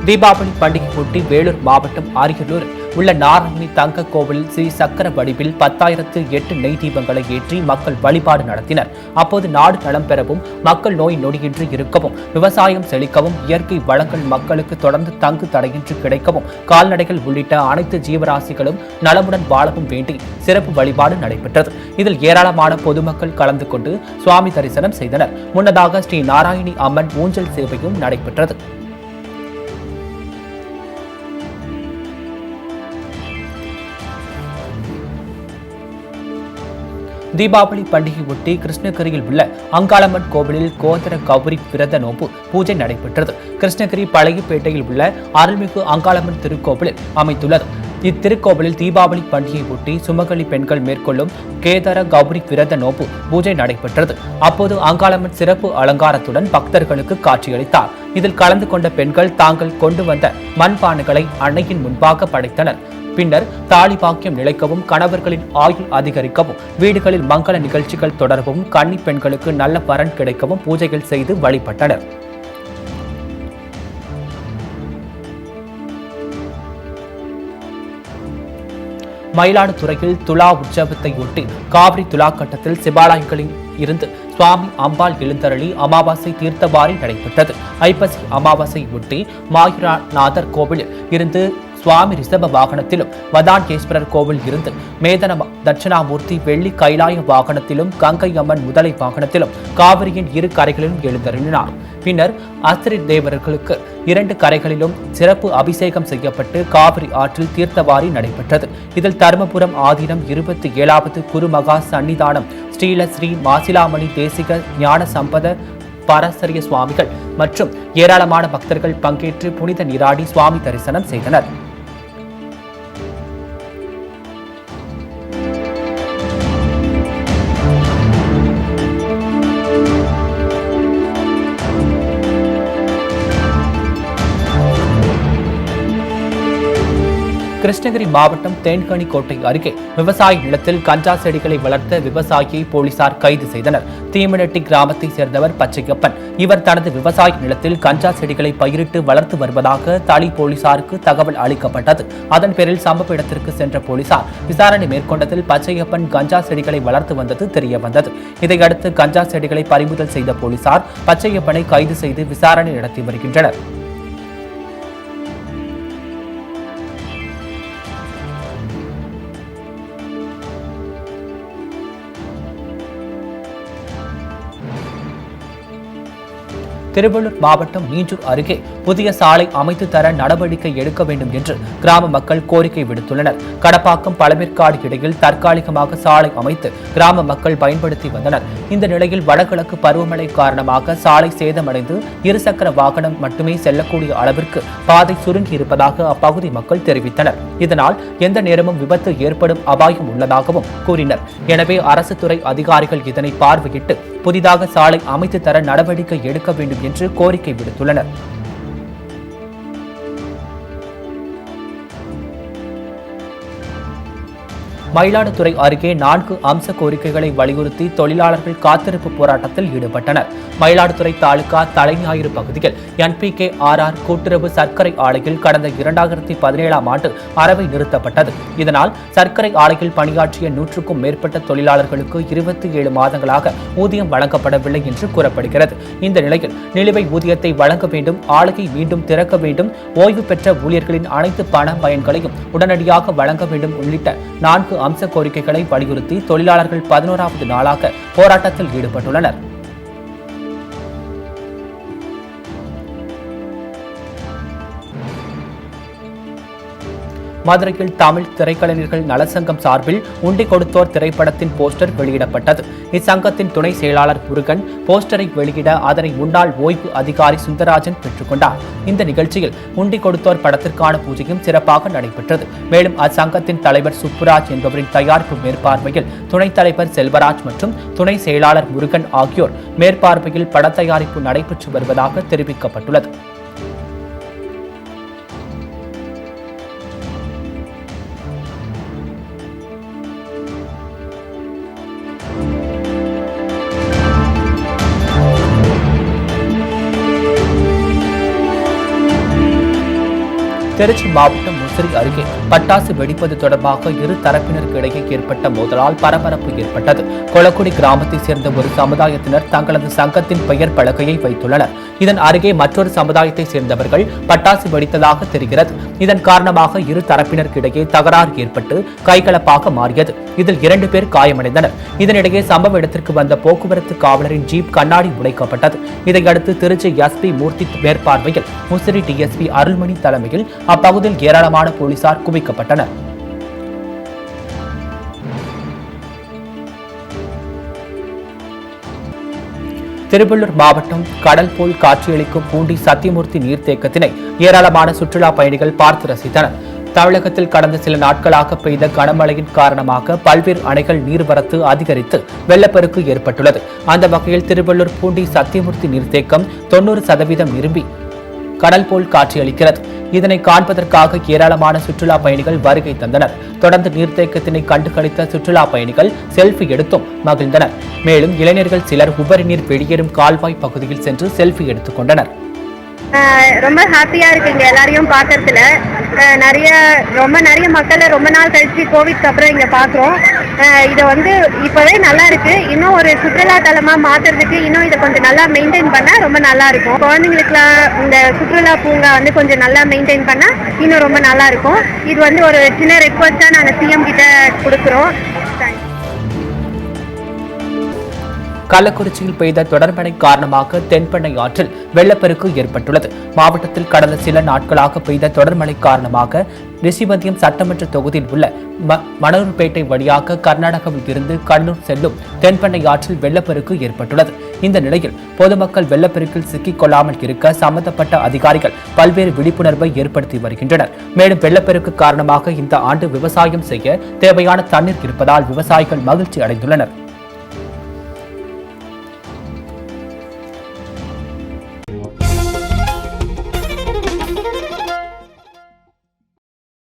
தீபாவளி பண்டிகையொட்டி வேலூர் மாவட்டம் அரியலூர் உள்ள நாராயணி தங்க கோவிலில் ஸ்ரீ சக்கர வடிவில் 10,008 நெய் தீபங்களை ஏற்றி மக்கள் வழிபாடு நடத்தினர். அப்போது நாடு நலம் பெறவும், மக்கள் நோய் நொடியின்றி இருக்கவும், விவசாயம் செழிக்கவும், இயற்கை வளங்கள் மக்களுக்கு தொடர்ந்து தங்கு தடையின்றி கிடைக்கவும், கால்நடைகள் உள்ளிட்ட அனைத்து ஜீவராசிகளும் நலமுடன் வாழவும் வேண்டி சிறப்பு வழிபாடு நடைபெற்றது. இதில் ஏராளமான பொதுமக்கள் கலந்து கொண்டு சுவாமி தரிசனம் செய்தனர். முன்னதாக ஸ்ரீ நாராயணி அம்மன் ஊஞ்சல் சேவையும் நடைபெற்றது. தீபாவளி பண்டிகையொட்டி கிருஷ்ணகிரியில் உள்ள அங்காளம்மன் கோவிலில் கோத்திர கௌரி விரத நோன்பு பூஜை நடைபெற்றது. கிருஷ்ணகிரி பழையப்பேட்டையில் உள்ள அருள்மிகு அங்காளம்மன் திருக்கோவிலில் அமைந்துள்ளது. இத்திருக்கோவிலில் தீபாவளி பண்டிகையொட்டி சுமங்கலி பெண்கள் மேற்கொள்ளும் கேதர கௌரி விரத நோன்பு பூஜை நடைபெற்றது. அப்போது அங்காளம்மன் சிறப்பு அலங்காரத்துடன் பக்தர்களுக்கு காட்சியளித்தார். இதில் கலந்து கொண்ட பெண்கள் தாங்கள் கொண்டு வந்த மண்பானைகளை அன்னையின் முன்பாக படைத்தனர். பின்னர் தாலி பாக்கியம் நிலைக்கவும், கணவர்களின் ஆயுள் அதிகரிக்கவும், வீடுகளில் மங்கள நிகழ்ச்சிகள் தொடரவும், கன்னி பெண்களுக்கு நல்ல வரன் கிடைக்கவும் பூஜைகள் செய்து வழிபட்டனர். மயிலாடுதுறையில் துலா உற்சவத்தையொட்டி காவிரி துலா கட்டத்தில் சிவாலயங்களில் இருந்து சுவாமி அம்பாள் எழுந்தருளி அமாவாசை தீர்த்தவாரி நடைபெற்றது. ஐப்பசி அமாவாசை ஒட்டி மாயூரநாதர் கோவிலில் இருந்து சுவாமி ரிஷப வாகனத்திலும், வதான்கேஸ்வரர் கோவில் இருந்து மேதன தட்சிணாமூர்த்தி வெள்ளி கைலாய வாகனத்திலும், கங்கை அம்மன் முதலை வாகனத்திலும் காவிரியின் இரு கரைகளிலும் எழுந்தருளினார். பின்னர் அஸ்திரி தேவர்களுக்கு 2 கரைகளிலும் சிறப்பு அபிஷேகம் செய்யப்பட்டு காவிரி ஆற்றில் தீர்த்தவாரி நடைபெற்றது. இதில் தருமபுரம் ஆதீனம் 27வது குருமகா சன்னிதானம் ஸ்ரீல ஸ்ரீ மாசிலாமணி தேசிக ஞான சம்பத பரசரிய சுவாமிகள் மற்றும் ஏராளமான பக்தர்கள் பங்கேற்று புனித நீராடி சுவாமி தரிசனம் செய்தனர். கிருஷ்ணகிரி மாவட்டம் தேன்கனிக்கோட்டை அருகே விவசாய நிலத்தில் கஞ்சா செடிகளை வளர்த்த விவசாயியை போலீசார் கைது செய்தனர். தீமனெட்டி கிராமத்தை சேர்ந்தவர் பச்சையப்பன். இவர் தனது விவசாய நிலத்தில் கஞ்சா செடிகளை பயிரிட்டு வளர்த்து வருவதாக தளி போலீசாருக்கு தகவல் அளிக்கப்பட்டது. அதன் பேரில் சம்பவ இடத்திற்கு சென்ற போலீசார் விசாரணை மேற்கொண்டதில் பச்சையப்பன் கஞ்சா செடிகளை வளர்த்து வந்தது தெரியவந்தது. இதையடுத்து கஞ்சா செடிகளை பறிமுதல் செய்த போலீசார் பச்சையப்பனை கைது செய்து விசாரணை நடத்தி வருகின்றனர். திருவள்ளூர் மாவட்டம் மீஞ்சூர் அருகே புதிய சாலை அமைத்து தர நடவடிக்கை எடுக்க வேண்டும் என்று கிராம மக்கள் கோரிக்கை விடுத்துள்ளனர். கடப்பாக்கம் பழமேற்காடு இடையில் தற்காலிகமாக சாலை அமைத்து கிராம மக்கள் பயன்படுத்தி வந்தனர். இந்த நிலையில் வடகிழக்கு பருவமழை காரணமாக சாலை சேதமடைந்து இருசக்கர வாகனம் மட்டுமே செல்லக்கூடிய அளவிற்கு பாதை சுருங்கி இருப்பதாக அப்பகுதி மக்கள் தெரிவித்தனர். இதனால் எந்த நேரமும் விபத்து ஏற்படும் அபாயம் உள்ளதாகவும் கூறினர். எனவே அரசு துறை அதிகாரிகள் இதனை பார்வையிட்டு புதிதாக சாலை அமைத்து தர நடவடிக்கை எடுக்க வேண்டும் என்று கோரிக்கை விடுத்துள்ளனர். மயிலாடுதுறை அருகே 4 அம்ச கோரிக்கைகளை வலியுறுத்தி தொழிலாளர்கள் காத்திருப்பு போராட்டத்தில் ஈடுபட்டனர். மயிலாடுதுறை தாலுகா தலைஞாயிறு பகுதியில் NPKRR கூட்டுறவு சர்க்கரை ஆலையில் கடந்த 2017ஆம் ஆண்டு அறவை நிறுத்தப்பட்டது. இதனால் சர்க்கரை ஆலையில் பணியாற்றிய 100க்கும் மேற்பட்ட தொழிலாளர்களுக்கு 27 மாதங்களாக ஊதியம் வழங்கப்படவில்லை என்று கூறப்படுகிறது. இந்த நிலையில் நிலுவை ஊதியத்தை வழங்க வேண்டும், ஆலையை மீண்டும் திறக்க வேண்டும், ஓய்வு பெற்ற ஊழியர்களின் அனைத்து பண பயன்களையும் உடனடியாக வழங்க வேண்டும் உள்ளிட்ட 4 அம்ச கோரிக்கைகளை வலியுறுத்தி தொழிலாளர்கள் 11வது நாளாக போராட்டத்தில் ஈடுபட்டுள்ளனர். மதுரையில் தமிழ் திரைக்கலைஞர்கள் நலசங்கம் சார்பில் உண்டி கொடுத்தோர் திரைப்படத்தின் போஸ்டர் வெளியிடப்பட்டது. இச்சங்கத்தின் துணை செயலாளர் முருகன் போஸ்டரை வெளியிட அதனை முன்னாள் ஓய்வு அதிகாரி சுந்தரராஜன் பெற்றுக்கொண்டார். இந்த நிகழ்ச்சியில் உண்டி கொடுத்தோர் படத்திற்கான பூஜையும் சிறப்பாக நடைபெற்றது. மேலும் அச்சங்கத்தின் தலைவர் சுப்புராஜ் என்பவரின் தயாரிப்பு மேற்பார்வையில் துணைத் தலைவர் செல்வராஜ் மற்றும் துணை செயலாளர் முருகன் ஆகியோர் மேற்பார்வையில் பட தயாரிப்பு நடைபெற்று வருவதாக தெரிவிக்கப்பட்டுள்ளது. திருச்சி மாவட்டம் முசிறி அருகே பட்டாசு வெடிப்பது தொடர்பாக இரு தரப்பினருக்கு இடையே ஏற்பட்ட மோதலால் பரபரப்பு ஏற்பட்டது. கொளக்குடி கிராமத்தைச் சேர்ந்த ஒரு சமுதாயத்தினர் தங்களது சங்கத்தின் பெயர் பலகையை வைத்துள்ளனர். இதன் அருகே மற்றொரு சமுதாயத்தைச் சேர்ந்தவர்கள் பட்டாசு வெடித்ததாக தெரிகிறது. இதன் காரணமாக இரு தரப்பினருக்கு இடையே தகராறு ஏற்பட்டு கைகலப்பாக மாறியது. இதில் 2 பேர் காயமடைந்தனர். இதனிடையே சம்பவ இடத்திற்கு வந்த போக்குவரத்து காவலரின் ஜீப் கண்ணாடி உடைக்கப்பட்டது. இதையடுத்து திருச்சி எஸ்பி மூர்த்தி மேற்பார்வையில் முசிறி டிஎஸ்பி அருள்மணி தலைமையில் அப்பகுதியில் ஏராளமான போலீசார் குவிக்கப்பட்டனர். திருவள்ளூர் மாவட்டம் கடல் போல் காட்சியளிக்கும் பூண்டி சத்தியமூர்த்தி நீர்த்தேக்கத்தினை ஏராளமான சுற்றுலா பயணிகள் பார்த்து ரசித்தனர். தமிழகத்தில் கடந்த சில நாட்களாக பெய்த கனமழையின் காரணமாக பல்வேறு அணைகள் நீர்வரத்து அதிகரித்து வெள்ளப்பெருக்கு ஏற்பட்டுள்ளது. அந்த வகையில் திருவள்ளூர் பூண்டி சத்தியமூர்த்தி நீர்த்தேக்கம் 90% நிரம்பி கடல் போல் காட்சியளிக்கிறது. இதனை காண்பதற்காக ஏராளமான சுற்றுலா பயணிகள் வருகை தந்தனர். தொடர்ந்து நீர்த்தேக்கத்தினை கண்டுகளித்த சுற்றுலா பயணிகள் செல்ஃபி எடுத்தும் மகிழ்ந்தனர். மேலும் இளைஞர்கள் சிலர் உபரி நீர் வெளியேறும் கால்வாய் பகுதியில் சென்று செல்ஃபி எடுத்துக் கொண்டனர். ரொம்ப ஹாப்பியா இருக்குங்க எல்லாரையும் பார்க்கறதுல. நிறைய மக்களை ரொம்ப நாள் கழிச்சு கோவிட்க்கு அப்புறம் இங்க பாக்குறோம். இதை இப்பவே நல்லா இருக்கு. இன்னும் ஒரு சுற்றுலா தலமா மாத்துறதுக்கு இன்னும் இதை கொஞ்சம் நல்லா மெயின்டைன் பண்ணா ரொம்ப நல்லா இருக்கும். குழந்தைங்களுக்குலாம் இந்த சுற்றுலா பூங்கா கொஞ்சம் நல்லா மெயின்டைன் பண்ணா இன்னும் ரொம்ப நல்லா இருக்கும். இது ஒரு சின்ன ரெக்வஸ்டா நாங்க சிஎம் கிட்ட கொடுக்குறோம். கள்ளக்குறிச்சியில் பெய்த தொடர் மழை காரணமாக தென்பெண்ணை ஆற்றில் வெள்ளப்பெருக்கு ஏற்பட்டுள்ளது. மாவட்டத்தில் கடந்த சில நாட்களாக பெய்த தொடர் மழை காரணமாக ரிஷிவந்தியம் சட்டமன்ற தொகுதியில் உள்ள மணலூர்பேட்டை வழியாக கர்நாடகாவில் இருந்து கண்ணூர் செல்லும் தென்பெண்ணை ஆற்றில் வெள்ளப்பெருக்கு ஏற்பட்டுள்ளது. இந்த நிலையில் பொதுமக்கள் வெள்ளப்பெருக்கில் சிக்கிக் கொள்ளாமல் இருக்க சம்பந்தப்பட்ட அதிகாரிகள் பல்வேறு விழிப்புணர்வை ஏற்படுத்தி வருகின்றனர். மேலும் வெள்ளப்பெருக்கு காரணமாக இந்த ஆண்டு விவசாயம் செய்ய தேவையான தண்ணீர் இருப்பதால் விவசாயிகள் மகிழ்ச்சி அடைந்துள்ளனர்.